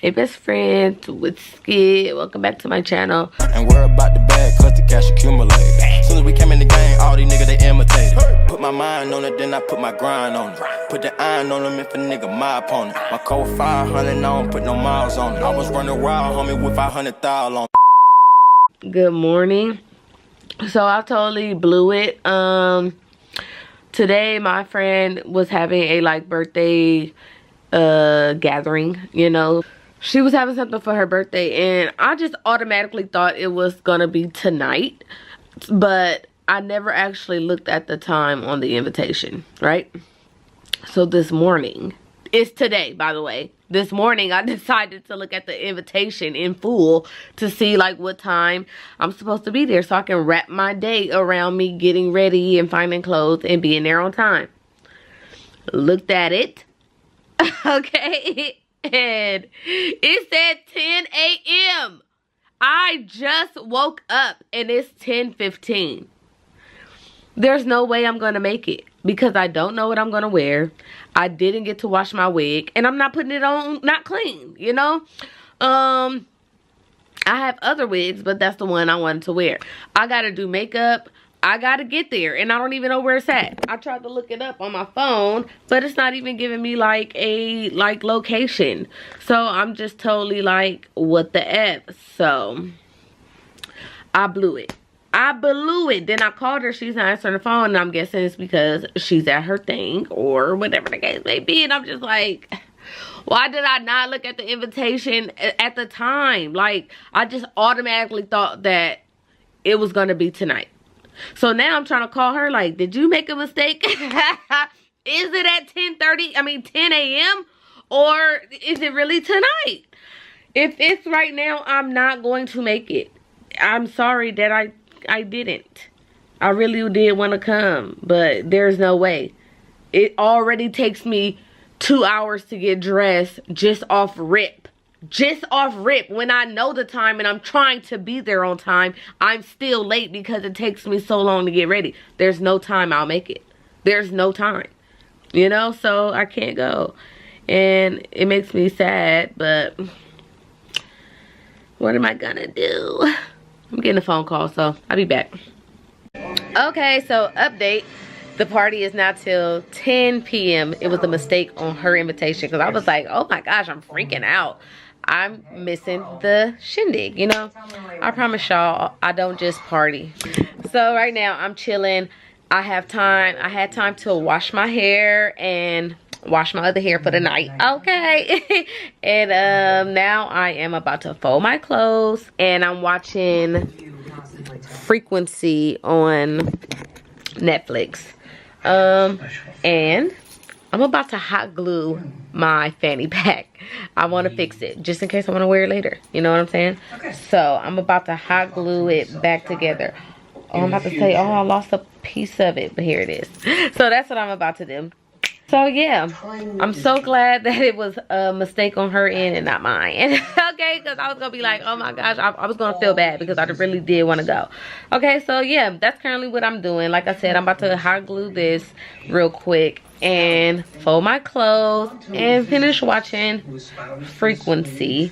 Hey best friends with Skid, welcome back to my channel. And we're about the bag cause the cash accumulate. Soon as we came in the game, all these niggas they imitated. Put my mind on it, then I put my grind on it. Put the iron on them if a nigga my opponent. My code 500, I don't put no miles on it. I was running wild, homie, with 500,000 on it. Good morning. So I totally blew it. Today my friend was having a like birthday gathering, you know. She was having something for her birthday and I just automatically thought it was gonna be tonight, but I never actually looked at the time on the invitation, right? So this morning, it's today by the way, this morning I decided to look at the invitation in full to see like what time I'm supposed to be there so I can wrap my day around me getting ready and finding clothes and being there on time. Looked at it, okay, and it said 10 a.m. I just woke up and it's 10:15. There's no way I'm gonna make it because I don't know what I'm gonna wear. I didn't get to wash my wig and I'm not putting it on not clean, you know. I have other wigs, but that's the one I wanted to wear. I gotta do makeup. I gotta get there and I don't even know where it's at. I tried to look it up on my phone, but it's not even giving me like a location. So I'm just totally like, what the F? So I blew it. I blew it. Then I called her. She's not answering the phone. And I'm guessing it's because she's at her thing or whatever the case may be. And I'm just like, why did I not look at the invitation at the time? Like, I just automatically thought that it was going to be tonight. So now I'm trying to call her like, did you make a mistake? Is it at 10 a.m. or is it really tonight? If it's right now, I'm not going to make it. I'm sorry that I didn't. I really did want to come, but there's no way. It already takes me 2 hours to get dressed just off rip. Just off rip. When I know the time and I'm trying to be there on time, I'm still late because it takes me so long to get ready. There's no time I'll make it. There's no time. You know, so I can't go. And it makes me sad, but what am I gonna do? I'm getting a phone call, so I'll be back. Okay, so update. The party is not till 10 p.m. It was a mistake on her invitation because I was like, oh my gosh, I'm freaking out. I'm missing the shindig, you know. I promise y'all, I don't just party. So right now, I'm chilling. I have time. I had time to wash my hair and wash my other hair for the night. Okay. And now I am about to fold my clothes. And I'm watching Frequency on Netflix. And I'm about to hot glue my fanny pack. I want to fix it just in case I want to wear it later. You know what I'm saying? Okay. So I'm about to hot glue it back together. Oh, I'm about to say, oh, I lost a piece of it, but here it is. So that's what I'm about to do. So yeah, I'm so glad that it was a mistake on her end and not mine. Okay, because I was going to be like, oh my gosh, I was going to feel bad because I really did want to go. Okay, so yeah, that's currently what I'm doing. Like I said, I'm about to hot glue this real quick and fold my clothes and finish watching Frequency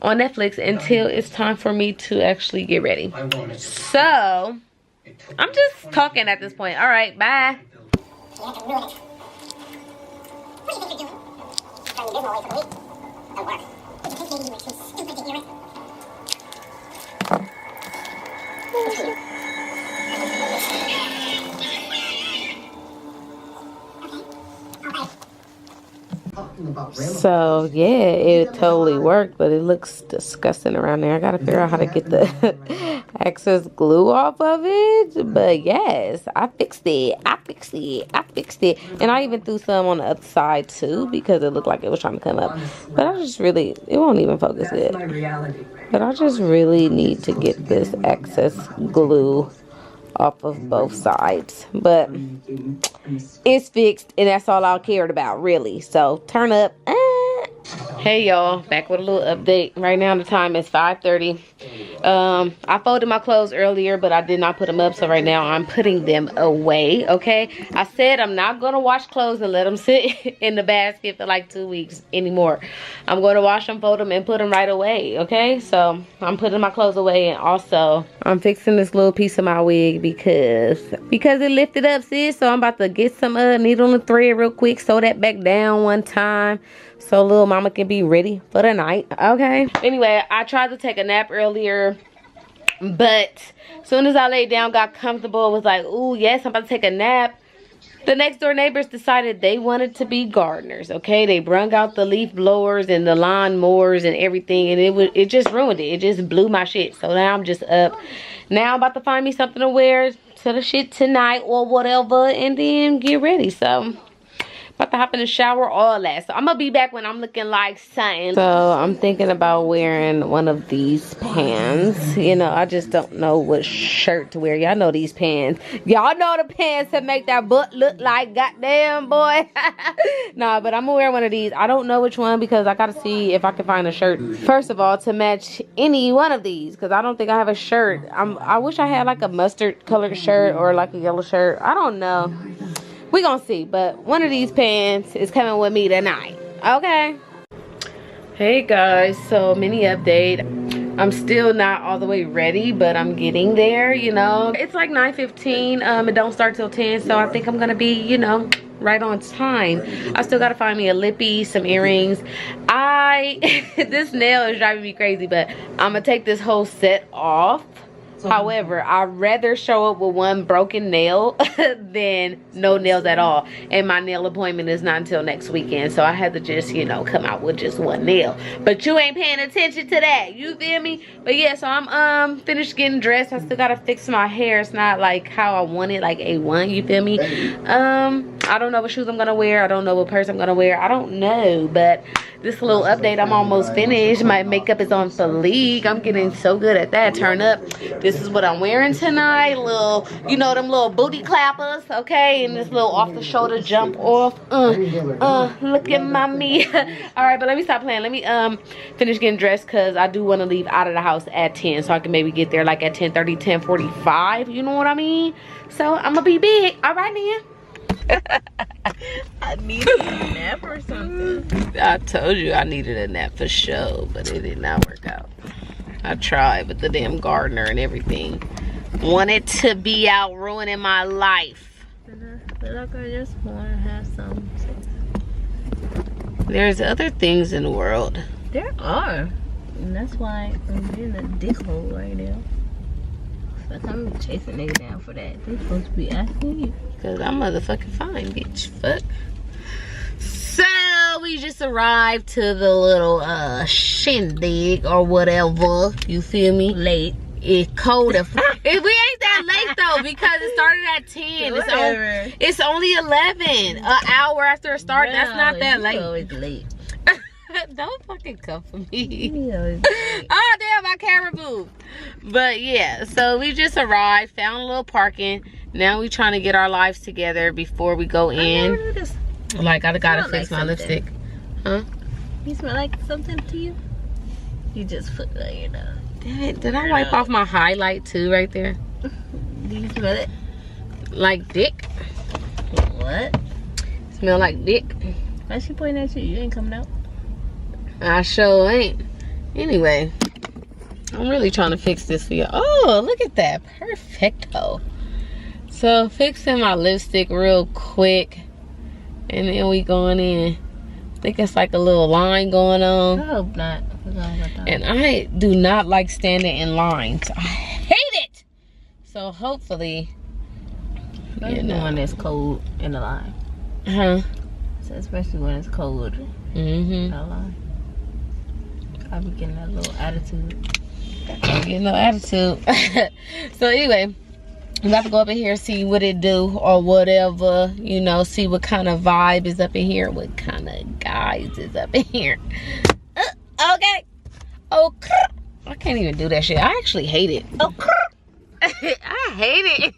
on Netflix until it's time for me to actually get ready. So I'm just talking at this point. All right, bye. What do you think you're doing? Trying to do my way for the week. Don't work. Did you think maybe you were too stupid to hear it? So yeah, it totally worked, but it looks disgusting around there. I gotta figure out how to get the excess glue off of it. But yes, I fixed it. And I even threw some on the other side too because it looked like it was trying to come up. But it won't even focus good. But I just really need to get this excess glue off of both sides. But it's fixed and that's all I cared about really. So turn up. Hey y'all, back with a little update. Right now the time is 5:30. I folded my clothes earlier, but I did not put them up, so right now I'm putting them away, okay? I said I'm not gonna wash clothes and let them sit in the basket for like 2 weeks anymore. I'm gonna wash them, fold them, and put them right away, okay? So I'm putting my clothes away, and also I'm fixing this little piece of my wig because it lifted up, sis. So I'm about to get some needle and thread real quick, sew that back down one time, so little mama can be ready for the night, okay? Anyway, I tried to take a nap earlier, but as soon as I laid down, got comfortable, was like, ooh, yes, I'm about to take a nap. The next door neighbors decided they wanted to be gardeners, okay? They brung out the leaf blowers and the lawn mowers and everything, and it just ruined it. It just blew my shit. So now I'm just up. Now I'm about to find me something to wear to the shit tonight or whatever, and then get ready. So about to hop in the shower, all that. So I'm gonna be back when I'm looking like something. So I'm thinking about wearing one of these pants. You know, I just don't know what shirt to wear. Y'all know these pants. Y'all know the pants that make that butt look like goddamn boy. Nah, but I'm gonna wear one of these. I don't know which one because I gotta see if I can find a shirt, first of all, to match any one of these, because I don't think I have a shirt. I wish I had like a mustard colored shirt or like a yellow shirt. I don't know. We gonna see, but one of these pants is coming with me tonight, okay? Hey guys, so mini update. I'm still not all the way ready, but I'm getting there, you know. It's like 9:15, it don't start till 10, so I think I'm gonna be, you know, right on time. I still gotta find me a lippy, some earrings. This nail is driving me crazy, but I'm gonna take this whole set off. However, I'd rather show up with one broken nail than no nails at all. And my nail appointment is not until next weekend. So I had to just, you know, come out with just one nail. But you ain't paying attention to that. You feel me? But yeah, so I'm finished getting dressed. I still gotta fix my hair. It's not like how I want it, like A1, you feel me? I don't know what shoes I'm gonna wear. I don't know what purse I'm gonna wear. I don't know. But this little update, I'm almost finished. My makeup is on fleek. I'm getting so good at that. Turn up. This is what I'm wearing tonight. Little, you know, them little booty clappers, okay? And this little off the shoulder jump off. Look at mommy. All right, but let me stop playing. Let me finish getting dressed, because I do want to leave out of the house at 10, so I can maybe get there like at 10:30, 10:45. You know what I mean? So I'm gonna be big. All right, then. I needed a nap or something. I told you I needed a nap for sure, but it did not work out. I tried with the damn gardener and everything. Wanted to be out ruining my life. I feel like I just want to have some sex. There's other things in the world. There are. And that's why I'm in a dick hole right now. Like I'm chasing nigga down for that. They supposed to be asking you. Cause I'm motherfucking fine, bitch. Fuck. So we just arrived to the little shindig or whatever. You feel me? Late. It's cold. We ain't that late though, because it started at 10. It's only 11. An hour after it started. Well, that's not that late. Always late. Don't fucking come for me. Oh damn, my camera moved. But yeah, so we just arrived, found a little parking. Now we trying to get our lives together before we go in. Like I gotta fix my lipstick. Huh? You smell like something to you? You just put it on your nose. Damn it, did I wipe off my highlight too right there? Do you smell it? Like dick? What? Smell like dick. Why she pointing at you? You ain't coming out. I sure ain't. Anyway, I'm really trying to fix this for you. Oh, look at that. Perfecto. So fixing my lipstick real quick, and then we going in. I think it's like a little line going on. I hope not. And I do not like standing in lines. I hate it. So hopefully, you know, when it's cold in the line. Huh? So especially when it's cold. In the line. I be getting that little attitude. I'm getting no attitude. So anyway, I'm about to go up in here, see what it do or whatever, you know, see what kind of vibe is up in here, what kind of guys is up in here. Okay. Oh, I can't even do that shit. I actually hate it. Oh, I hate it.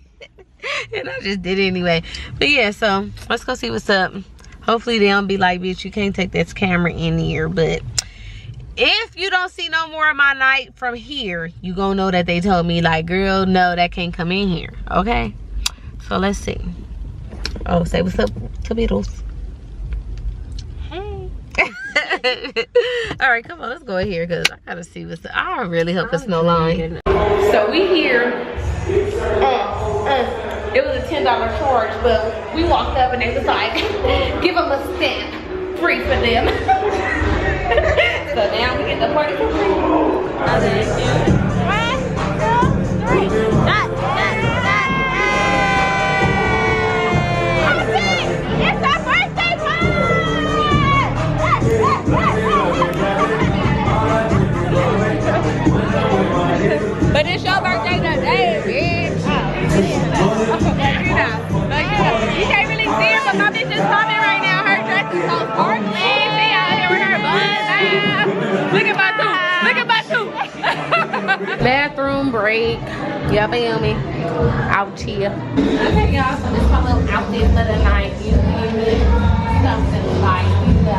And I just did it anyway. But yeah, so let's go see what's up. Hopefully they don't be like, bitch, you can't take this camera in here. But if you don't see no more of my night from here, you gonna know that they told me, like, girl, no, that can't come in here. Okay, so let's see. Oh, say what's up to Beatles. Hey. All right, come on, let's go in here because I gotta see what's up. I really hope it's no line. So we here. It was a $10 charge, but we walked up and they was like, give them a stamp, free for them. So now we get the party for free. 1, 2, 3. It's our birthday party! But it's your birthday today, bitch. You can't really see her, but my bitch is coming right now. Her dress is so sparkly. She out here with her buns. Look at my two. Bathroom break. You feel me? Out here. Okay, y'all. So this is my little outfit for the night. Usually something like, you know,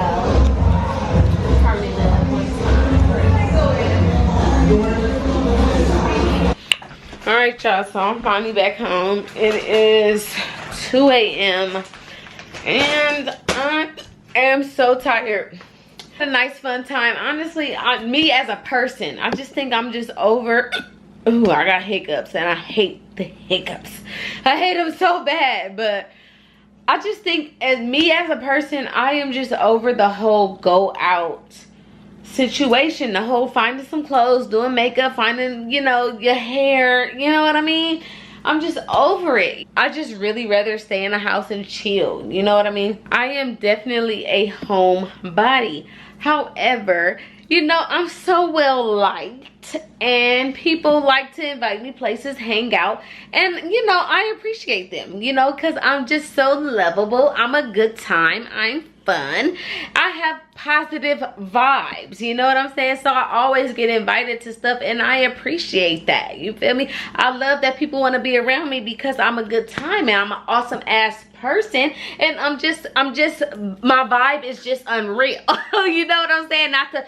all right, y'all, so I'm finally back home. It is 2 a.m. and I am so tired. A nice fun time. Honestly, me as a person, I just think I'm just over. Ooh, I got hiccups and I hate the hiccups. I hate them so bad, but I just think as a person, I am just over the whole go out situation, the whole finding some clothes, doing makeup, finding, you know, your hair, you know what I mean? I'm just over it. I just really rather stay in the house and chill, you know what I mean? I am definitely a homebody. However, you know, I'm so well liked and people like to invite me places, hang out, and you know, I appreciate them, you know, because I'm just so lovable. I'm a good time. I'm fun. I have positive vibes, you know what I'm saying? So I always get invited to stuff and I appreciate that, you feel me? I love that people want to be around me because I'm a good time and I'm an awesome ass person, and I'm just my vibe is just unreal. You know what I'm saying? Not to toot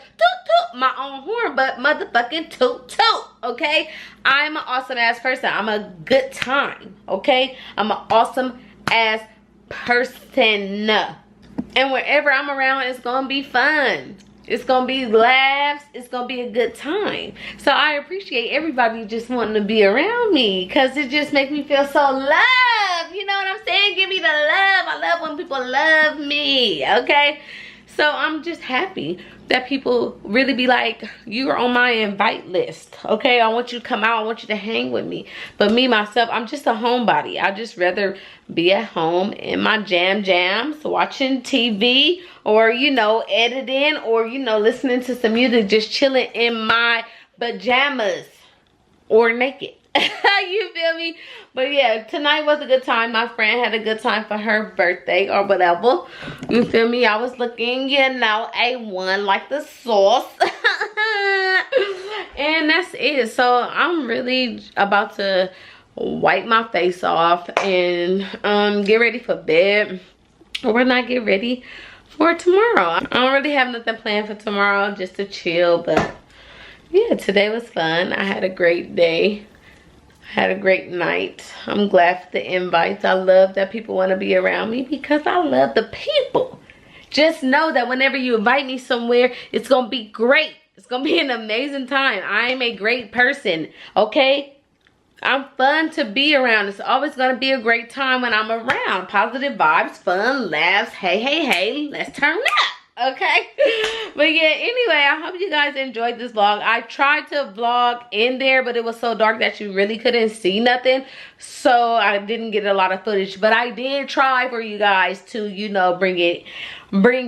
toot my own horn, but motherfucking toot toot, okay? I'm an awesome ass person. I'm a good time, okay? I'm an awesome ass person. And wherever I'm around, it's gonna be fun. It's gonna be laughs. It's gonna be a good time. So I appreciate everybody just wanting to be around me because it just makes me feel so loved. You know what I'm saying? Give me the love. I love when people love me, okay? So I'm just happy that people really be like, you're on my invite list, okay? I want you to come out. I want you to hang with me. But me, myself, I'm just a homebody. I just rather be at home in my jams, watching TV, or, you know, editing, or, you know, listening to some music, just chilling in my pajamas or naked. You feel me? But yeah, tonight was a good time. My friend had a good time for her birthday or whatever. You feel me? I was looking, you know, A1 like the sauce. And that's it. So I'm really about to wipe my face off and get ready for bed. Or not get ready for tomorrow. I don't really have nothing planned for tomorrow, just to chill. But yeah, today was fun. I had a great day. Had a great night. I'm glad for the invites. I love that people want to be around me because I love the people. Just know that whenever you invite me somewhere, it's going to be great. It's going to be an amazing time. I am a great person, okay? I'm fun to be around. It's always going to be a great time when I'm around. Positive vibes, fun, laughs. Hey, hey, hey, let's turn up. Okay, but yeah, anyway, I hope you guys enjoyed this vlog. I tried to vlog in there, but it was so dark that you really couldn't see nothing, so I didn't get a lot of footage. But I did try for you guys to, you know, bring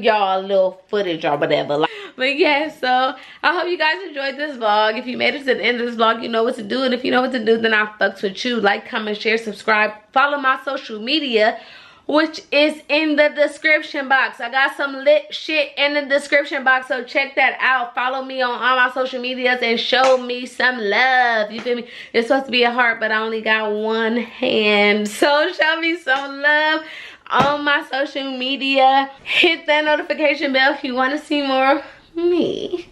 y'all a little footage or whatever. But yeah, so I hope you guys enjoyed this vlog. If you made it to the end of this vlog, you know what to do, and if you know what to do, then I fucks with you. Like, comment, share, subscribe, follow my social media, which is in the description box. I got some lit shit in the description box, so check that out. Follow me on all my social medias and show me some love. You feel me? It's supposed to be a heart, but I only got one hand. So show me some love on my social media. Hit that notification bell if you want to see more me.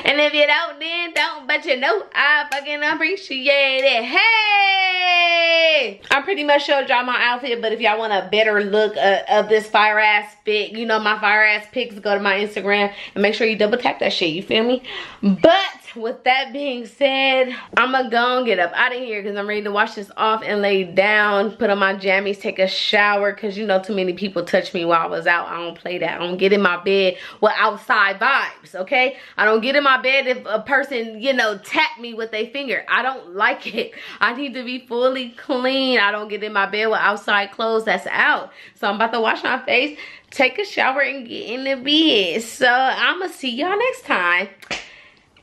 And if you don't, then don't. But you know, I fucking appreciate it. Hey! I pretty much showed y'all my outfit, but if y'all want a better look of this fire ass fit, you know, my fire ass pics, go to my Instagram and make sure you double tap that shit, you feel me? But with that being said, I'm gonna go and get up out of here because I'm ready to wash this off and lay down, put on my jammies, take a shower, because you know too many people touched me while I was out. I don't play that. I don't get in my bed with outside vibes, okay? I don't get in my bed if a person, you know, tap me with their finger. I don't like it. I need to be fully clean. I don't get in my bed with outside clothes. That's out. So I'm about to wash my face, take a shower, and get in the bed. So I'm gonna see y'all next time.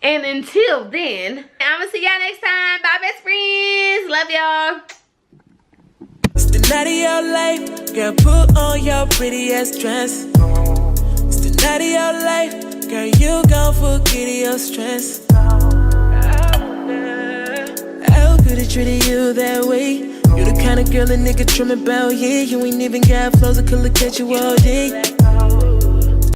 And until then, I'm gonna see y'all next time. Bye, best friends. Love y'all. It's the night of your life. Girl, put on your pretty ass dress. It's the night of your life. Girl, you gon' forget your stress. How could it treat you that way? You the kind of girl a nigga trimming about, yeah. You ain't even got flows that could look at you all day.